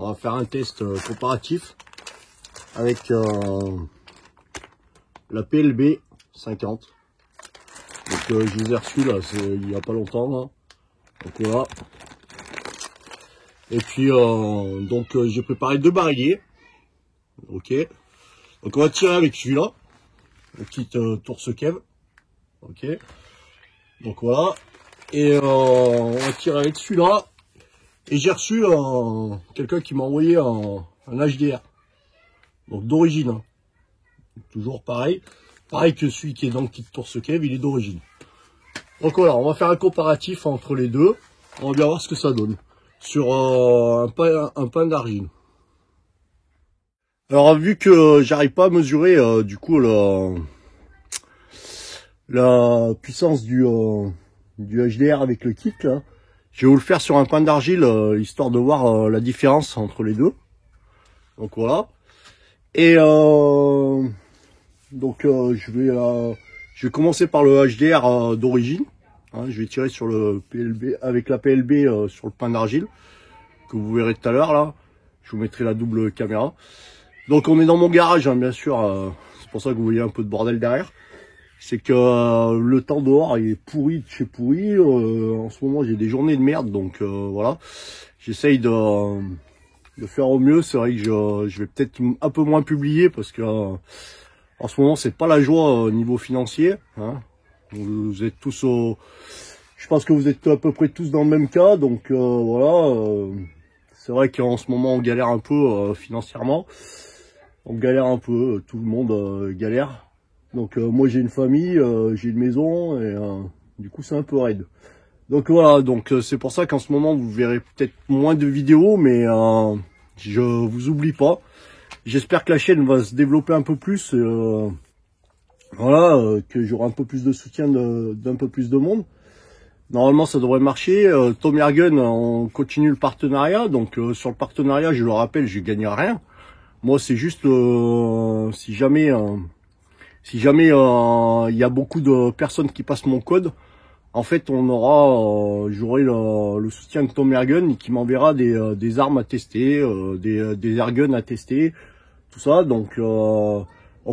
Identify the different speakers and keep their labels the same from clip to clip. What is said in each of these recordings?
Speaker 1: On va faire un test comparatif avec la PLB 50. Donc je les ai reçus là, il n'y a pas longtemps là. Donc voilà. Et puis j'ai préparé 2 barilliers. Ok. Donc on va tirer avec celui-là, le petit tourse kev. Ok. Donc voilà. Et on va tirer avec celui-là. Et j'ai reçu quelqu'un qui m'a envoyé un HDR. Donc d'origine. Hein. Toujours pareil. Pareil que celui qui est dans le kit tourse kev, il est d'origine. Donc voilà, on va faire un comparatif entre les deux. On va bien voir ce que ça donne. Sur un pain d'argile. Alors vu que j'arrive pas à mesurer du coup la puissance du HDR avec le kit là, je vais vous le faire sur un pain d'argile histoire de voir la différence entre les deux. Donc voilà. Et je vais commencer par le HDR d'origine. Hein, je vais tirer sur le PLB avec la PLB sur le pain d'argile que vous verrez tout à l'heure là. Je vous mettrai la double caméra. Donc on est dans mon garage, hein, bien sûr. C'est pour ça que vous voyez un peu de bordel derrière. C'est que le temps dehors il est pourri de chez pourri. En ce moment j'ai des journées de merde, donc voilà. J'essaye de faire au mieux. C'est vrai que je vais peut-être un peu moins publier parce que en ce moment c'est pas la joie niveau financier. Hein. Vous êtes tous je pense que vous êtes à peu près tous dans le même cas, donc voilà. C'est vrai qu'en ce moment on galère un peu financièrement. On galère un peu, tout le monde galère. Donc moi j'ai une famille, j'ai une maison et du coup c'est un peu raide. Donc voilà, donc c'est pour ça qu'en ce moment vous verrez peut-être moins de vidéos, mais je vous oublie pas. J'espère que la chaîne va se développer un peu plus, voilà, que j'aurai un peu plus de soutien d'un peu plus de monde. Normalement ça devrait marcher. Tom Yergen, on continue le partenariat, donc sur le partenariat je le rappelle, je gagne rien. Moi c'est juste si jamais il y a beaucoup de personnes qui passent mon code, en fait j'aurai le soutien de Tom Yergen qui m'enverra des armes à tester, des airguns à tester, tout ça. Donc on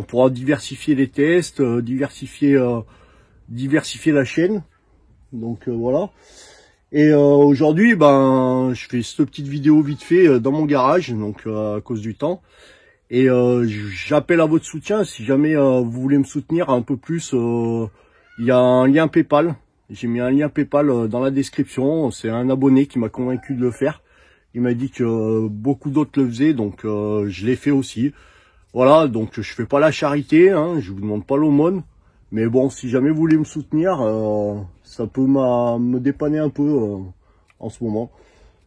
Speaker 1: pourra diversifier les tests, diversifier la chaîne. Donc voilà. Et aujourd'hui je fais cette petite vidéo vite fait dans mon garage, donc à cause du temps. Et j'appelle à votre soutien. Si jamais vous voulez me soutenir un peu plus, il y a un lien PayPal. J'ai mis un lien PayPal dans la description. C'est un abonné qui m'a convaincu de le faire. Il m'a dit que beaucoup d'autres le faisaient, donc je l'ai fait aussi. Voilà, donc je fais pas la charité, hein, je vous demande pas l'aumône. Mais bon, si jamais vous voulez me soutenir, ça peut me dépanner un peu en ce moment.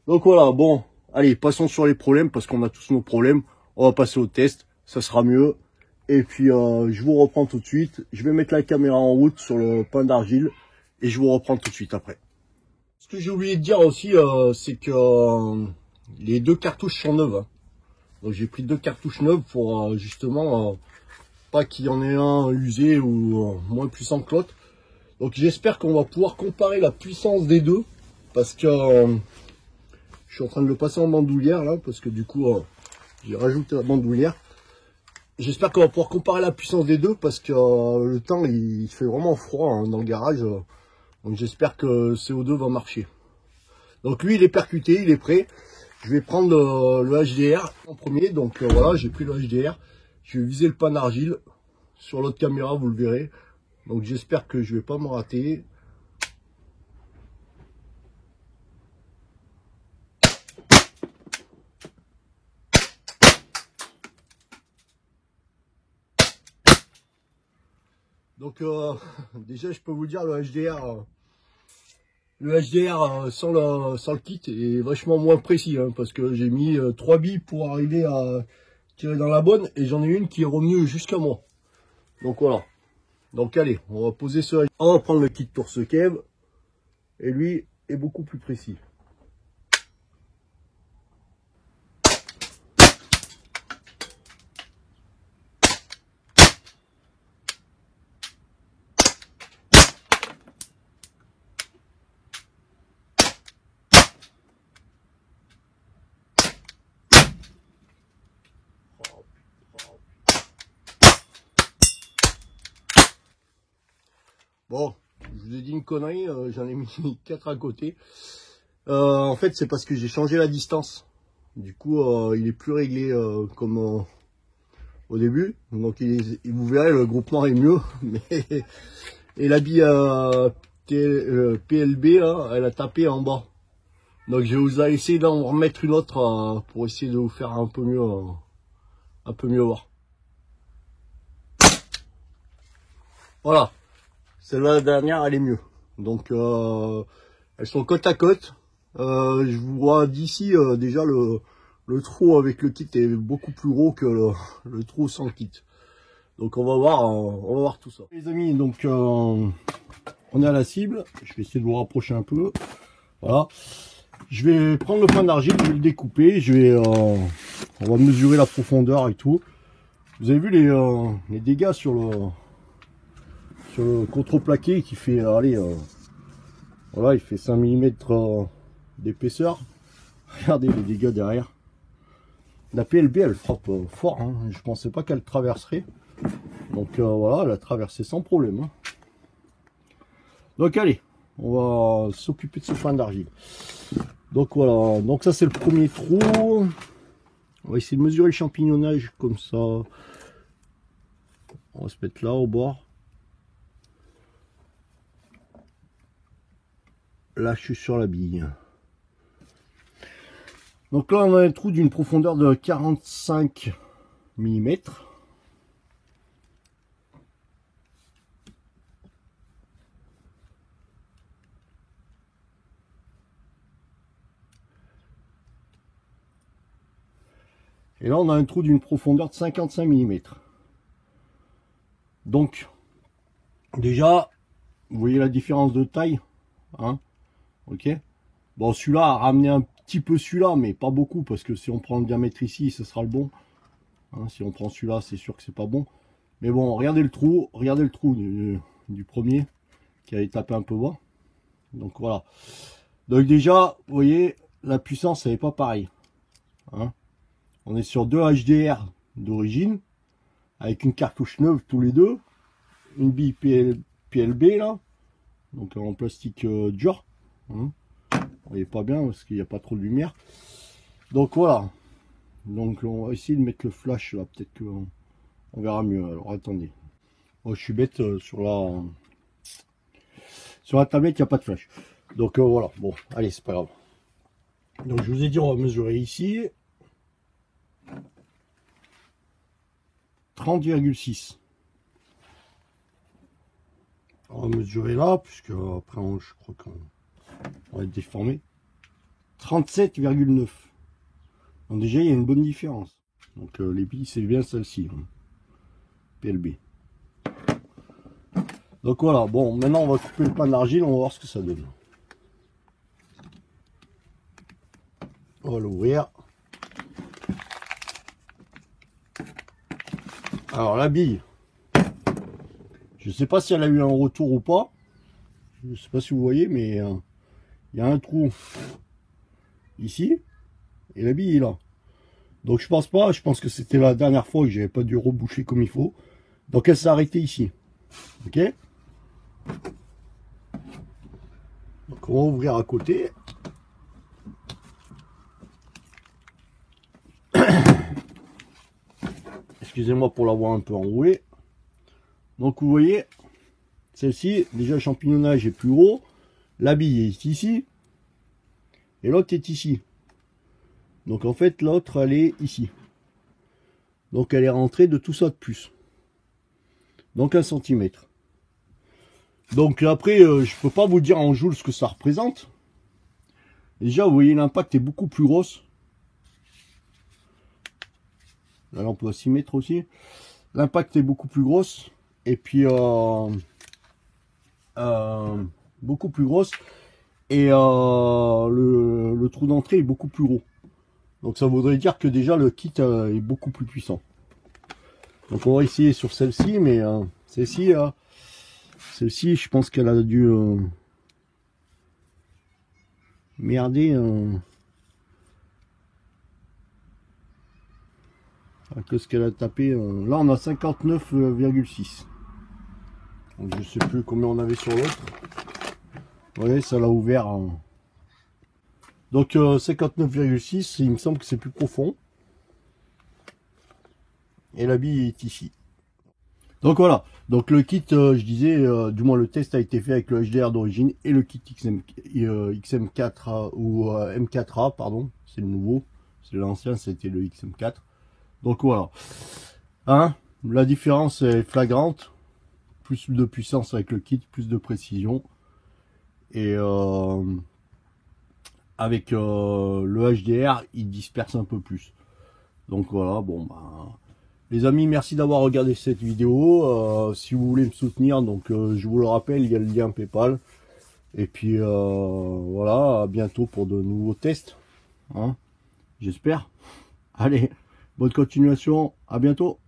Speaker 1: Donc voilà, bon, allez, passons sur les problèmes, parce qu'on a tous nos problèmes. On va passer au test, ça sera mieux. Et puis je vous reprends tout de suite. Je vais mettre la caméra en route sur le pain d'argile et je vous reprends tout de suite après. Ce que j'ai oublié de dire aussi, c'est que les 2 cartouches sont neuves. Hein. Donc j'ai pris 2 cartouches neuves pour justement pas qu'il y en ait un usé ou moins puissant que l'autre. Donc j'espère qu'on va pouvoir comparer la puissance des deux, parce que je suis en train de le passer en bandoulière là, parce que du coup j'ai rajouté la bandoulière. J'espère qu'on va pouvoir comparer la puissance des deux, parce que le temps il fait vraiment froid hein, dans le garage. Donc j'espère que CO2 va marcher. Donc lui il est percuté, il est prêt. Je vais prendre le HDR en premier. Donc voilà, j'ai pris le HDR. Je vais viser le pan d'argile. Sur l'autre caméra, vous le verrez. Donc j'espère que je vais pas me rater. Donc déjà je peux vous dire le HDR sans le kit est vachement moins précis, hein, parce que j'ai mis 3 billes pour arriver à tirer dans la bonne et j'en ai une qui est revenue jusqu'à moi. Donc voilà. Donc allez, on va poser ce HDR. On va prendre le kit Tourse Kev et lui est beaucoup plus précis. Bon, je vous ai dit une connerie, j'en ai mis 4 à côté. En fait, c'est parce que j'ai changé la distance. Du coup, il est plus réglé comme au début. Donc, vous verrez, le groupement est mieux. Mais, et la bille PLB, là, elle a tapé en bas. Donc, je vais vous essayer d'en remettre une autre pour essayer de vous faire un peu mieux voir. Voilà. Celle-là, la dernière, elle est mieux. Donc, elles sont côte à côte. Je vous vois d'ici, déjà, le trou avec le kit est beaucoup plus gros que le trou sans kit. Donc, on va voir tout ça. Les amis, donc, on est à la cible. Je vais essayer de vous rapprocher un peu. Voilà. Je vais prendre le pan d'argile, je vais le découper. On va mesurer la profondeur et tout. Vous avez vu les dégâts sur le contreplaqué qui fait, allez, voilà, il fait 5 mm d'épaisseur. Regardez les dégâts derrière. La PLB, elle frappe fort, hein. Je pensais pas qu'elle traverserait. Donc voilà, elle a traversé sans problème, hein. Donc allez, on va s'occuper de ce pan d'argile. Donc voilà, donc ça c'est le premier trou. On va essayer de mesurer le champignonnage comme ça. On va se mettre là au bord. Là, je suis sur la bille. Donc là, on a un trou d'une profondeur de 45 mm. Et là, on a un trou d'une profondeur de 55 mm. Donc, déjà, vous voyez la différence de taille, hein? Ok. Bon, celui-là a ramené un petit peu celui-là, mais pas beaucoup, parce que si on prend le diamètre ici, ce sera le bon. Hein, si on prend celui-là, c'est sûr que c'est pas bon. Mais bon, regardez le trou du premier qui avait tapé un peu bas. Donc voilà. Donc déjà, vous voyez, la puissance, elle n'est pas pareille. Hein, on est sur 2 HDR d'origine, avec une cartouche neuve tous les deux, une bille PLB là, donc en plastique dur. Hein. Vous voyez pas bien parce qu'il n'y a pas trop de lumière. Donc voilà. Donc on va essayer de mettre le flash là, peut-être qu'on verra mieux. Alors attendez. Moi je suis bête, sur la tablette il n'y a pas de flash. Donc voilà, bon, allez, c'est pas grave. Donc je vous ai dit, on va mesurer ici. 30,6. On va mesurer là, puisque après je crois qu'on va être déformé. 37,9. Donc déjà il y a une bonne différence. Donc les billes c'est bien celle-ci, hein. PLB. Donc voilà, bon, maintenant on va couper le pan d'argile, on va voir ce que ça donne. On va l'ouvrir. Alors la bille, je sais pas si elle a eu un retour ou pas. Je sais pas si vous voyez, mais il y a un trou ici et la bille est là. Donc je pense pas, je pense que c'était la dernière fois que j'avais pas dû reboucher comme il faut. Donc elle s'est arrêtée ici. Ok. Donc on va ouvrir à côté. excusez-moi pour l'avoir un peu enroué. Donc vous voyez, celle-ci, déjà le champignonnage est plus haut, la bille est ici, et l'autre est ici. Donc en fait l'autre elle est ici. Donc elle est rentrée de tout ça de plus. Donc 1 cm. Donc après je peux pas vous dire en joules ce que ça représente. Déjà vous voyez l'impact est beaucoup plus grosse. La lampe doit s'y mettre aussi. L'impact est beaucoup plus grosse. Et puis beaucoup plus grosse. Et le trou d'entrée est beaucoup plus gros. Donc ça voudrait dire que déjà le kit est beaucoup plus puissant. Donc on va essayer sur celle-ci, mais celle-ci je pense qu'elle a dû merder que ce qu'elle a tapé. Là on a 59,6. Donc je sais plus combien on avait sur l'autre. Vous voyez, ça l'a ouvert. Donc 59,6, il me semble que c'est plus profond. Et la bille est ici. Donc voilà, donc le kit, je disais, du moins le test a été fait avec le HDR d'origine et le kit XM4A ou M4A, pardon, c'est le nouveau. C'est l'ancien, c'était le XM4. Donc voilà. Hein, la différence est flagrante. Plus de puissance avec le kit, plus de précision. Et avec le HDR, il disperse un peu plus. Donc voilà, bon bah, les amis, merci d'avoir regardé cette vidéo. Si vous voulez me soutenir, donc je vous le rappelle, il y a le lien PayPal. Et puis voilà, à bientôt pour de nouveaux tests. Hein, j'espère. Allez, bonne continuation, à bientôt.